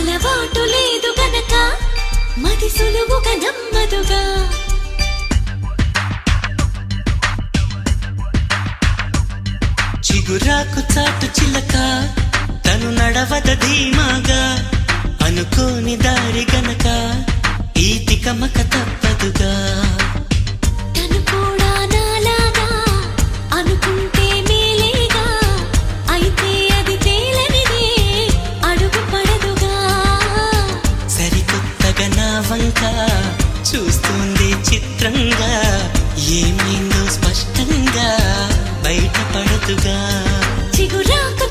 అలవాటు లేదు గనక మది సులువుగా నమ్మదుగా. చిగురాకు చాటు చిలక తను నడవద ధీమాగా, అనుకోని దారి గనక ఈ తికమక తప్పదుగా. తను కూడా నాలాగా అనుకుంటే మేలేగా, అయితే అది తేలనిదే అడుగు పడదుగా. సరికొత్తగా నా వంక చూస్తుంది చిత్రంగా, ఏమైందో స్పష్టంగా బయటపడదుగా. చిగురాకు